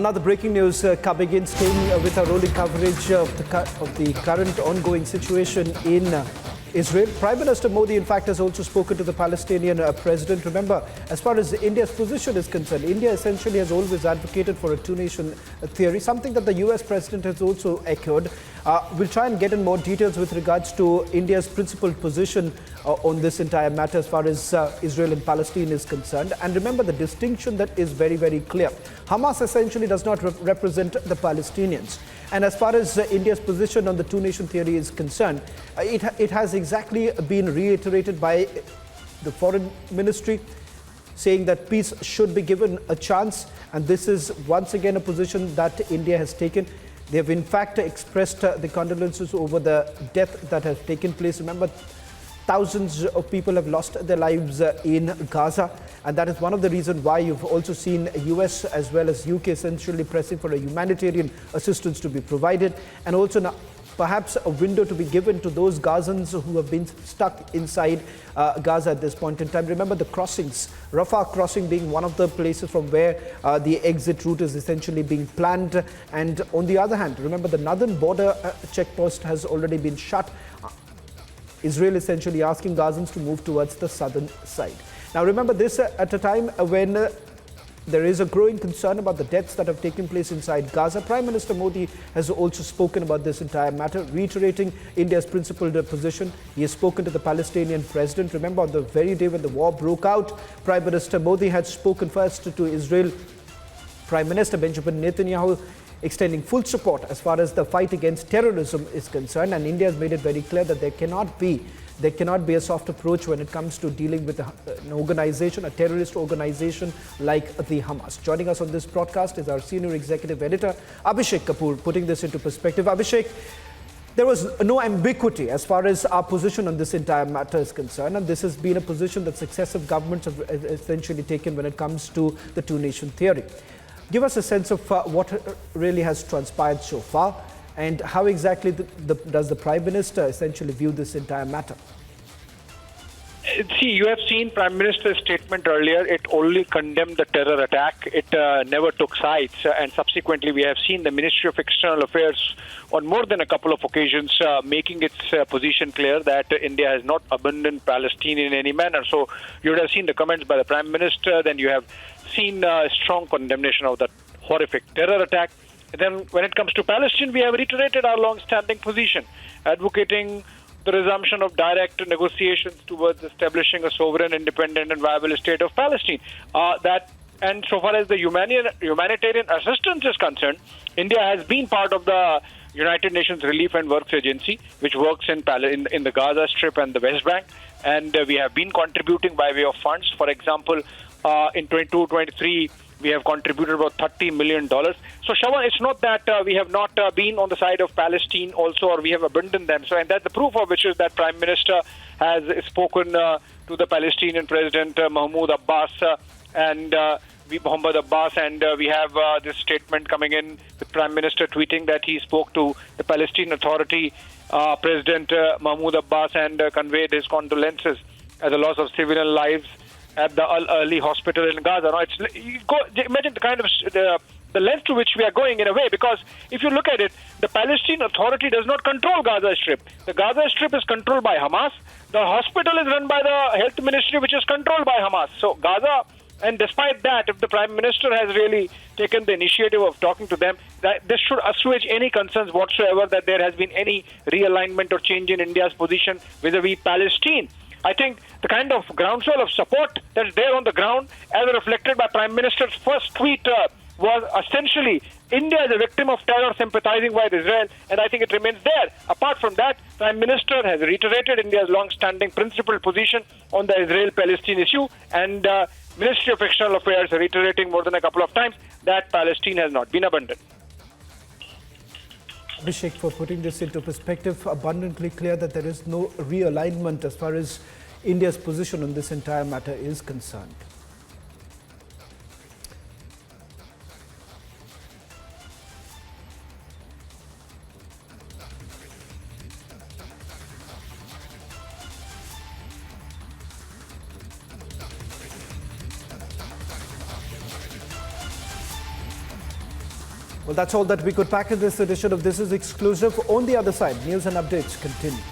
Another breaking news coming in, staying with our rolling coverage of the current ongoing situation in Israel. Prime Minister Modi, in fact, has also spoken to the Palestinian President. Remember, as far as India's position is concerned, India essentially has always advocated for a two-nation theory, something that the US President has also echoed. We'll try and get in more details with regards to India's principled position on this entire matter as far as Israel and Palestine is concerned. And remember, the distinction that is very, very clear. Hamas essentially does not represent the Palestinians. And as far as India's position on the two-nation theory is concerned, it has exactly been reiterated by the Foreign Ministry, saying that peace should be given a chance. And this is once again a position that India has taken. They have in fact expressed the condolences over the death that has taken place. Remember, thousands of people have lost their lives in Gaza, and that is one of the reasons why you've also seen US as well as UK essentially pressing for a humanitarian assistance to be provided, and also now perhaps a window to be given to those Gazans who have been stuck inside Gaza at this point in time. Remember the crossings, Rafah crossing being one of the places from where the exit route is essentially being planned. And on the other hand, remember the northern border checkpost has already been shut. Israel essentially asking Gazans to move towards the southern side. Now remember this at a time when there is a growing concern about the deaths that have taken place inside Gaza. Prime Minister Modi has also spoken about this entire matter, reiterating India's principled position. He has spoken to the Palestinian President. Remember, on the very day when the war broke out, Prime Minister Modi had spoken first to Israel Prime Minister Benjamin Netanyahu, extending full support as far as the fight against terrorism is concerned. And India has made it very clear that there cannot be a soft approach when it comes to dealing with an organization, a terrorist organization like the Hamas. Joining us on this broadcast is our senior executive editor, Abhishek Kapoor, putting this into perspective. Abhishek, there was no ambiguity as far as our position on this entire matter is concerned, and this has been a position that successive governments have essentially taken when it comes to the two-nation theory. Give us a sense of what really has transpired so far, and how exactly does the Prime Minister essentially view this entire matter? See, you have seen Prime Minister's statement earlier. It only condemned the terror attack. It never took sides. And subsequently, we have seen the Ministry of External Affairs on more than a couple of occasions making its position clear that India has not abandoned Palestine in any manner. So you would have seen the comments by the Prime Minister. Then you have seen strong condemnation of that horrific terror attack. And then when it comes to Palestine, we have reiterated our long-standing position, advocating the resumption of direct negotiations towards establishing a sovereign, independent and viable state of Palestine. And so far as the humanitarian assistance is concerned, India has been part of the United Nations Relief and Works Agency, which works in the Gaza Strip and the West Bank. And we have been contributing by way of funds. For example, in 22-23, we have contributed about $30 million. So, Shawan, it's not that we have not been on the side of Palestine also, or we have abandoned them. So, and that's the proof of which is that Prime Minister has spoken to the Palestinian President Mahmoud Abbas and Mohammed Abbas, and we have this statement coming in with Prime Minister tweeting that he spoke to the Palestinian Authority President Mahmoud Abbas and conveyed his condolences at the loss of civilian lives at the Al-Ali hospital in Gaza. Now, imagine the kind of the length to which we are going in a way, because if you look at it, the Palestinian Authority does not control Gaza Strip. The Gaza Strip is controlled by Hamas. The hospital is run by the Health Ministry, which is controlled by Hamas. So Gaza, and despite that, if the Prime Minister has really taken the initiative of talking to them, this should assuage any concerns whatsoever that there has been any realignment or change in India's position vis-a-vis Palestine. I think the kind of groundswell of support that's there on the ground, as reflected by Prime Minister's first tweet, was essentially India is a victim of terror sympathizing with Israel, and I think it remains there. Apart from that, Prime Minister has reiterated India's long-standing principled position on the Israel-Palestine issue, and Ministry of External Affairs reiterating more than a couple of times that Palestine has not been abandoned. Abhishek, for putting this into perspective, abundantly clear that there is no realignment as far as India's position on this entire matter is concerned. Well, that's all that we could pack in this edition of This Is Exclusive. On the other side, news and updates continue.